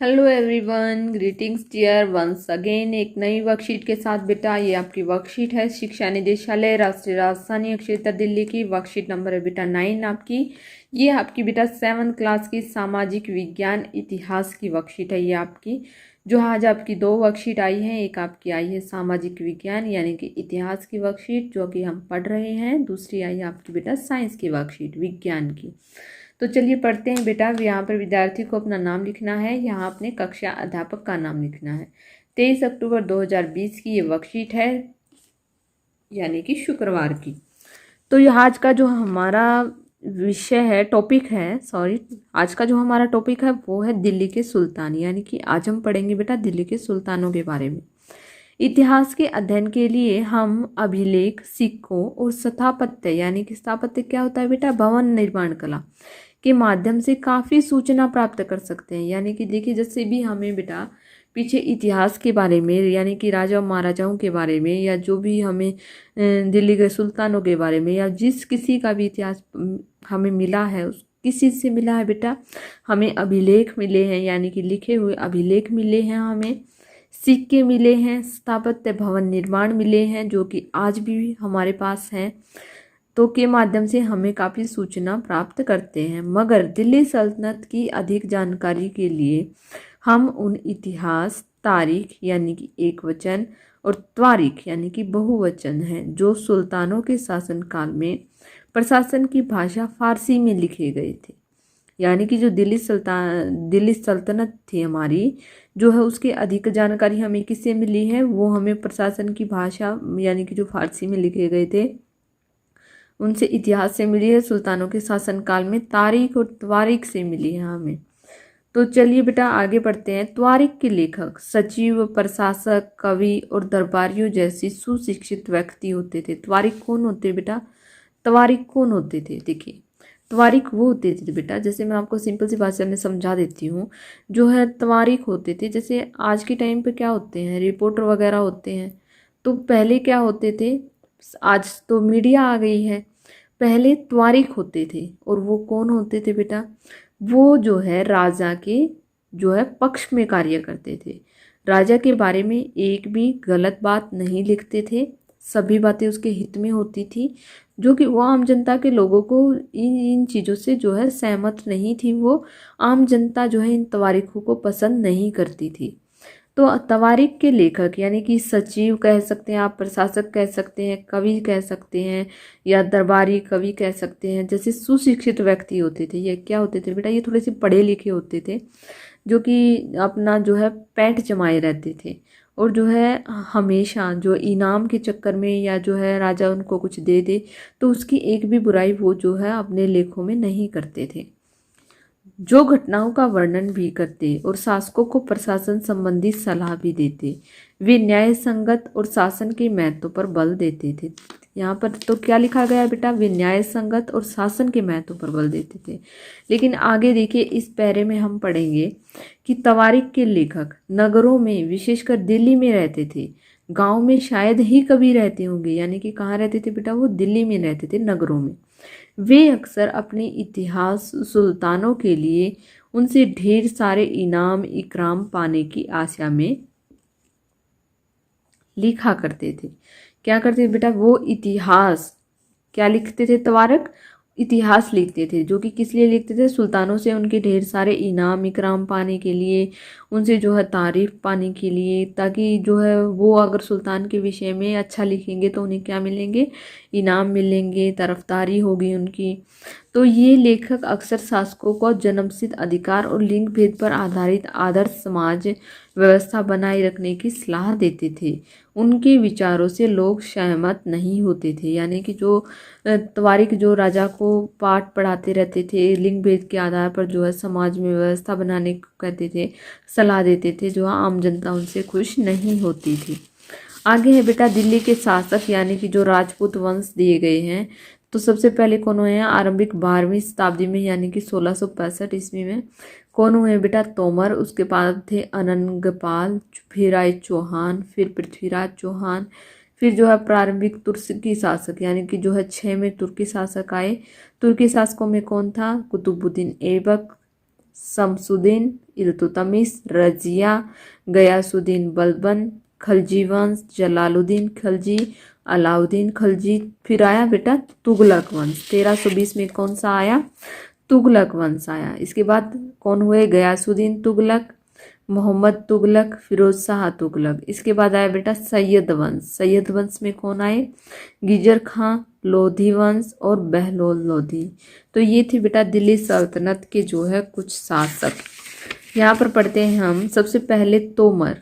Hello everyone, greetings dear ones again. एक नई worksheet के साथ बेटा, ये आपकी वर्कशीट है शिक्षा निदेशालय राष्ट्रीय राजधानी क्षेत्र दिल्ली की। वर्कशीट नंबर है बेटा 9 आपकी। ये आपकी बेटा 7th क्लास की सामाजिक विज्ञान इतिहास की वर्कशीट है। ये आपकी जो आज आपकी दो वर्कशीट आई हैं, एक आपकी आई है सामाजिक विज्ञान यानी कि इतिहास की वर्कशीट जो कि हम पढ़ रहे हैं, दूसरी आई है आपकी बेटा साइंस की वर्कशीट विज्ञान की। तो चलिए पढ़ते हैं बेटा। यहाँ पर विद्यार्थी को अपना नाम लिखना है, यहाँ अपने कक्षा अध्यापक का नाम लिखना है। 23 अक्टूबर 2020 की ये वर्कशीट है यानी कि शुक्रवार की। तो यह आज का जो हमारा विषय है, टॉपिक है, सॉरी, आज का जो हमारा टॉपिक है वो है दिल्ली के सुल्तान, यानी कि आज हम पढ़ेंगे बेटा दिल्ली के सुल्तानों के बारे में। इतिहास के अध्ययन के लिए हम अभिलेख, सिक्कों और स्थापत्य यानी कि स्थापत्य क्या होता है बेटा, भवन निर्माण कला के माध्यम से काफ़ी सूचना प्राप्त कर सकते हैं। यानी कि देखिए, जैसे भी हमें बेटा पीछे इतिहास के बारे में यानी कि राजा महाराजाओं के बारे में, या जो भी हमें दिल्ली के सुल्तानों के बारे में, या जिस किसी का भी इतिहास हमें मिला है, उस किसी से मिला है बेटा, हमें अभिलेख मिले हैं यानी कि लिखे हुए अभिलेख मिले हैं, हमें सिक्के मिले हैं, स्थापत्य भवन निर्माण मिले हैं जो कि आज भी हमारे पास हैं, तो के माध्यम से हमें काफ़ी सूचना प्राप्त करते हैं। मगर दिल्ली सल्तनत की अधिक जानकारी के लिए हम उन इतिहास, तारीख यानी कि एक वचन और त्वारीख यानी कि बहुवचन हैं जो सुल्तानों के शासनकाल में प्रशासन की भाषा फारसी में लिखे गए थे। यानी कि जो दिल्ली सल्तनत थी हमारी जो है, उसकी अधिक जानकारी हमें किससे मिली है, वो हमें प्रशासन की भाषा यानी कि जो फारसी में लिखे गए थे उनसे, इतिहास से मिली है। सुल्तानों के शासनकाल में तारीख और त्वारीख से मिली है हमें। तो चलिए बेटा आगे बढ़ते हैं। त्वारीख के लेखक सचिव, प्रशासक, कवि और दरबारियों जैसे सुशिक्षित व्यक्ति होते थे। त्वारीख कौन होते बेटा, तवारीख कौन होते थे? देखिए, तवारीख वो होते थे बेटा, जैसे मैं आपको सिंपल सी भाषा में समझा देती हूँ। जो है तवारीख होते थे, जैसे आज के टाइम पे क्या होते हैं, रिपोर्टर वगैरह होते हैं। तो पहले क्या होते थे, आज तो मीडिया आ गई है, पहले तवारीख होते थे। और वो कौन होते थे बेटा, वो जो है राजा के जो है पक्ष में कार्य करते थे। राजा के बारे में एक भी गलत बात नहीं लिखते थे, सभी बातें उसके हित में होती थी, जो कि वो आम जनता के लोगों को इन चीज़ों से जो है सहमत नहीं थी। वो आम जनता जो है इन तवारीखों को पसंद नहीं करती थी। तो तवारीख के लेखक यानी कि सचिव कह सकते हैं आप, प्रशासक कह सकते हैं, कवि कह सकते हैं, या दरबारी कवि कह सकते हैं, जैसे सुशिक्षित व्यक्ति होते थे। ये क्या होते थे बेटा, ये थोड़े से पढ़े लिखे होते थे, जो कि अपना जो है पैंट जमाए रहते थे, और जो है हमेशा जो इनाम के चक्कर में, या जो है राजा उनको कुछ दे दे तो उसकी एक भी बुराई वो जो है अपने लेखों में नहीं करते थे। जो घटनाओं का वर्णन भी करते और शासकों को प्रशासन संबंधी सलाह भी देते। वे न्याय संगत और शासन के महत्व पर बल देते थे। यहाँ पर तो क्या लिखा गया है बेटा, वे न्याय संगत और शासन के महत्व पर बल देते थे। लेकिन आगे देखिए, इस पैरे में हम पढ़ेंगे कि तवारीख के लेखक नगरों में, विशेषकर दिल्ली में रहते थे। गांव में शायद ही कभी रहते होंगे, यानी कि कहाँ रहते थे बेटा, वो दिल्ली में रहते थे, नगरों में। वे अक्सर अपने इतिहास सुल्तानों के लिए उनसे ढेर सारे इनाम इकराम पाने की आशा में लिखा करते थे। क्या करते थे बेटा, वो इतिहास क्या लिखते थे, तवारक इतिहास लिखते थे, जो कि किस लिए लिखते थे, सुल्तानों से उनके ढेर सारे इनाम इकराम पाने के लिए, उनसे जो है तारीफ पाने के लिए, ताकि जो है वो अगर सुल्तान के विषय में अच्छा लिखेंगे तो उन्हें क्या मिलेंगे, इनाम मिलेंगे, तरफदारी होगी उनकी। तो ये लेखक अक्सर शासकों को जन्मसिद्ध अधिकार और लिंग भेद पर आधारित आदर्श समाज व्यवस्था बनाए रखने की सलाह देते थे। उनके विचारों से लोग सहमत नहीं होते थे। यानी कि जो तवारीख जो राजा को पाठ पढ़ाते रहते थे, लिंग भेद के आधार पर जो है समाज में व्यवस्था बनाने को कहते थे, सलाह देते थे, जो आम जनता उनसे खुश नहीं होती थी। आगे है बेटा दिल्ली के शासक यानी कि जो राजपूत वंश दिए गए हैं। तो सबसे पहले कौन हुए हैं, आरंभिक 12वीं शताब्दी में यानी कि 1665 ईस्वी में कौन हुए बेटा, तोमर। उसके बाद थे अनंगपाल, फिर आए चौहान, फिर पृथ्वीराज चौहान, फिर जो है प्रारंभिक तुर्की शासक यानी कि जो है 6 में तुर्की शासक आए। तुर्की शासकों में कौन था, कुतुबुद्दीन ऐबक, शमसुद्दीन इल्तुतमिश, रजिया, गयासुद्दीन बलबन, खलजी वंश, जलालुद्दीन खलजी, अलाउद्दीन खलजी। फिर आया बेटा तुगलक वंश। 1320 में कौन सा आया? तुगलक वंश आया। इसके बाद कौन हुए? गयासुद्दीन तुगलक, मोहम्मद तुगलक, फिरोज शाह तुगलक। इसके बाद आया बेटा सैयद वंश। सैयद वंश में कौन आए? गिजर खां, लोधी वंश और बहलोल लोधी। तो ये थे बेटा दिल्ली सल्तनत के जो है कुछ शासक। यहाँ पर पढ़ते हैं हम सबसे पहले तोमर।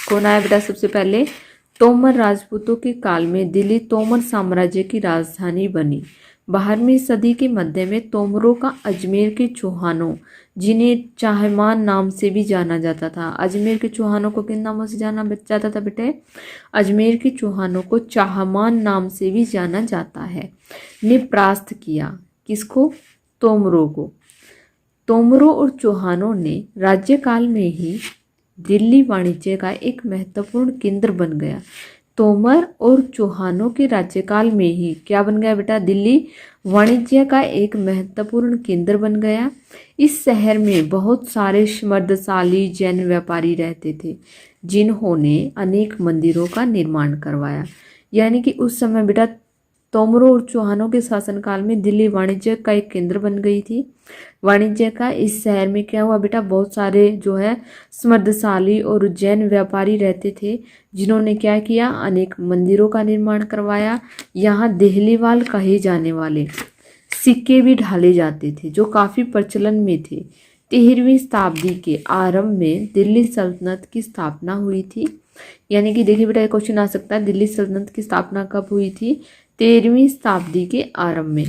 कौन आया बेटा सबसे पहले? तोमर राजपूतों के काल में दिल्ली तोमर साम्राज्य की राजधानी बनी। 12वीं सदी के मध्य में तोमरों का अजमेर के चौहानों, जिन्हें चाहमान नाम से भी जाना जाता था। अजमेर के चौहानों को किन नामों से जाना जाता था बेटे? अजमेर के चौहानों को चाहमान नाम से भी जाना जाता है। ने परास्त किया किसको? तोमरों को। तोमरों और चौहानों ने राज्यकाल में ही दिल्ली वाणिज्य का एक महत्वपूर्ण केंद्र बन गया। तोमर और चौहानों के राज्यकाल में ही क्या बन गया बेटा? दिल्ली वाणिज्य का एक महत्वपूर्ण केंद्र बन गया। इस शहर में बहुत सारे समृद्धशाली जैन व्यापारी रहते थे, जिन्होंने अनेक मंदिरों का निर्माण करवाया। यानी कि उस समय बेटा तोमरों और चौहानों के शासनकाल में दिल्ली वाणिज्य का एक केंद्र बन गई थी। वाणिज्य का इस शहर में क्या हुआ बेटा? बहुत सारे जो है समृद्धशाली और जैन व्यापारी रहते थे, जिन्होंने क्या किया? अनेक मंदिरों का निर्माण करवाया। यहाँ देहलीवाल कहे जाने वाले सिक्के भी ढाले जाते थे, जो काफ़ी प्रचलन में थे। 13वीं शताब्दी के आरंभ में दिल्ली सल्तनत की स्थापना हुई थी। यानी कि देखिए बेटा क्वेश्चन आ सकता है, दिल्ली सल्तनत की स्थापना कब हुई थी? 13वीं शताब्दी के आरंभ में।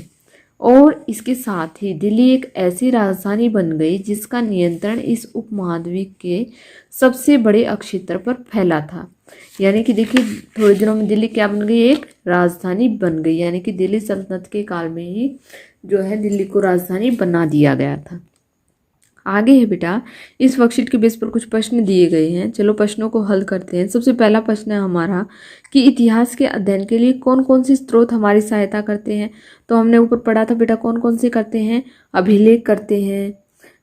और इसके साथ ही दिल्ली एक ऐसी राजधानी बन गई जिसका नियंत्रण इस उपमहाद्वीप के सबसे बड़े क्षेत्र पर फैला था। यानी कि देखिए थोड़े दिनों में दिल्ली क्या बन गई? एक राजधानी बन गई। यानी कि दिल्ली सल्तनत के काल में ही जो है दिल्ली को राजधानी बना दिया गया था। आगे है बेटा इस वर्कशीट के बेस पर कुछ प्रश्न दिए गए हैं। चलो प्रश्नों को हल करते हैं। सबसे पहला प्रश्न है हमारा कि इतिहास के अध्ययन के लिए कौन कौन से स्रोत हमारी सहायता करते हैं। तो हमने ऊपर पढ़ा था बेटा कौन कौन से करते हैं? अभिलेख करते हैं,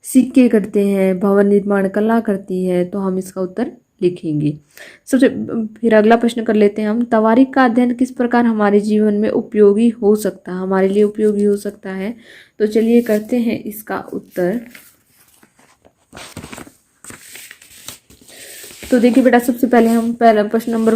सिक्के करते हैं, भवन निर्माण कला करती है। तो हम इसका उत्तर लिखेंगे। सबसे फिर अगला प्रश्न कर लेते हैं हम, तवारीख का अध्ययन किस प्रकार हमारे जीवन में उपयोगी हो सकता है, हमारे लिए उपयोगी हो सकता है। तो चलिए करते हैं इसका उत्तर। तो देखिए बेटा सबसे पहले हम पहला प्रश्न नंबर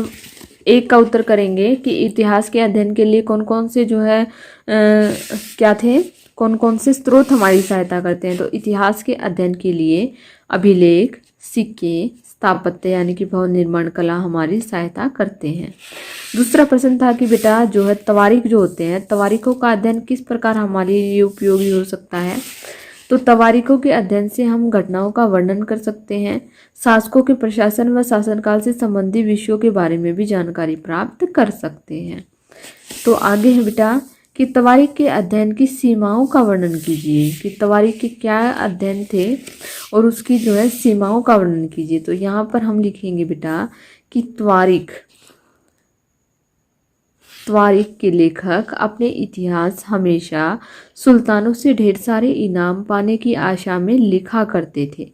1 का उत्तर करेंगे कि इतिहास के अध्ययन के लिए कौन कौन से जो है क्या थे, कौन कौन से स्रोत हमारी सहायता करते हैं। तो इतिहास के अध्ययन के लिए अभिलेख, सिक्के, स्थापत्य यानी कि भवन निर्माण कला हमारी सहायता करते हैं। दूसरा प्रश्न था कि बेटा जो है तवारीख जो होते हैं, तवारीखों का अध्ययन किस प्रकार हमारे लिए उपयोगी हो सकता है। तो तवारीखों के अध्ययन से हम घटनाओं का वर्णन कर सकते हैं, शासकों के प्रशासन व शासनकाल से संबंधित विषयों के बारे में भी जानकारी प्राप्त कर सकते हैं। तो आगे है बेटा कि तवारीख के अध्ययन की सीमाओं का वर्णन कीजिए, कि तवारीख के क्या अध्ययन थे और उसकी जो है सीमाओं का वर्णन कीजिए। तो यहाँ पर हम लिखेंगे बेटा कि तवारीख के लेखक अपने इतिहास हमेशा सुल्तानों से ढेर सारे इनाम पाने की आशा में लिखा करते थे।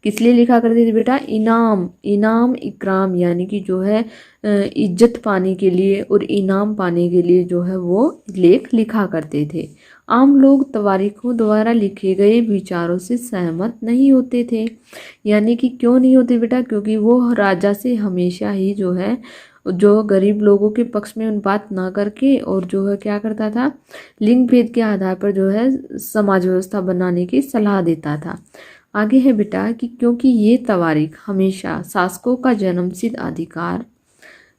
किस लिए लिखा करते थे बेटा? इनाम इकराम यानी कि जो है इज्जत पाने के लिए और इनाम पाने के लिए जो है वो लेख लिखा करते थे। आम लोग तवारीखों द्वारा लिखे गए विचारों से सहमत नहीं होते थे। यानी कि क्यों नहीं होते बेटा? क्योंकि वो राजा से हमेशा ही जो है जो गरीब लोगों के पक्ष में बात ना करके और जो है क्या करता था, लिंग भेद के आधार पर जो है समाज व्यवस्था बनाने की सलाह देता था। आगे है बेटा कि क्योंकि ये तवारीख हमेशा शासकों का जन्मसिद्ध अधिकार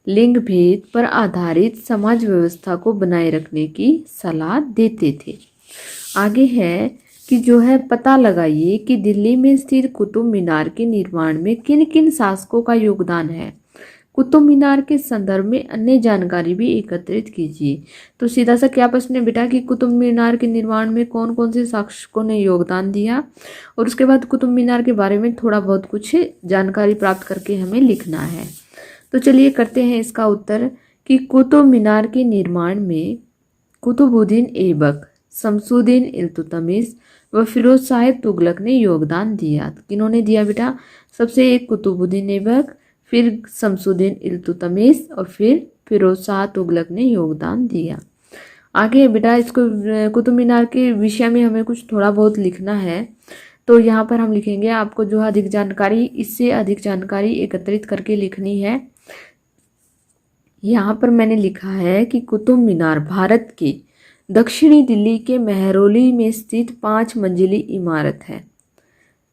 लिंग भेद पर आधारित समाज व्यवस्था को बनाए रखने की सलाह देते थे। आगे है कि जो है पता लगाइए कि दिल्ली में स्थित कुतुब मीनार के निर्माण में किन किन शासकों का योगदान है। कुतुब मीनार के संदर्भ में अन्य जानकारी भी एकत्रित कीजिए। तो सीधा सा क्या प्रश्न है बेटा कि कुतुब मीनार के निर्माण में कौन कौन से शासकों ने योगदान दिया, और उसके बाद कुतुब मीनार के बारे में थोड़ा बहुत कुछ जानकारी प्राप्त करके हमें लिखना है। तो चलिए करते हैं इसका उत्तर कि कुतुब मीनार के निर्माण में कुतुबुद्दीन ऐबक, शमसुद्दीन इल्तुतमिश, व फिरोज शाह तुगलक ने योगदान दिया। तो किन्होंने दिया बेटा? सबसे एक कुतुबुद्दीन ऐबक, फिर शमसुद्दीन इल्तुतमिश और फिर फिरोज शाह तुगलक ने योगदान दिया। आगे बेटा इसको कुतुब मीनार के विषय में हमें कुछ थोड़ा बहुत लिखना है। तो यहाँ पर हम लिखेंगे, आपको जो अधिक जानकारी, इससे अधिक जानकारी एकत्रित करके लिखनी है। यहाँ पर मैंने लिखा है कि कुतुब मीनार भारत के दक्षिणी दिल्ली के मेहरौली में स्थित 5 मंजिली इमारत है।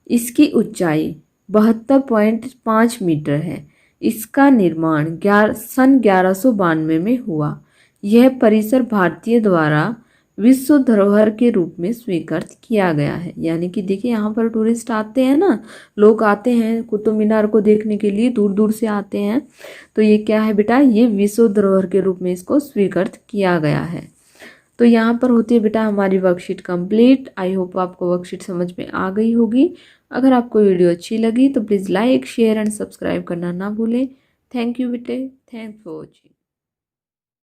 इसकी ऊंचाई 72.5 मीटर है। इसका निर्माण सन 1192 में हुआ। यह परिसर भारतीय द्वारा विश्व धरोहर के रूप में स्वीकृत किया गया है। यानी कि देखिए यहाँ पर टूरिस्ट आते हैं ना, लोग आते हैं कुतुब मीनार को देखने के लिए, दूर दूर से आते हैं। तो ये क्या है बेटा? ये विश्व धरोहर के रूप में इसको स्वीकृत किया गया है। तो यहाँ पर होती है बेटा हमारी वर्कशीट कंप्लीट। आई होप आपको वर्कशीट समझ में आ गई होगी। अगर आपको वीडियो अच्छी लगी तो please like, share and subscribe करना ना भूलें। थैंक यू बेटे, थैंक्स फॉर वॉचिंग।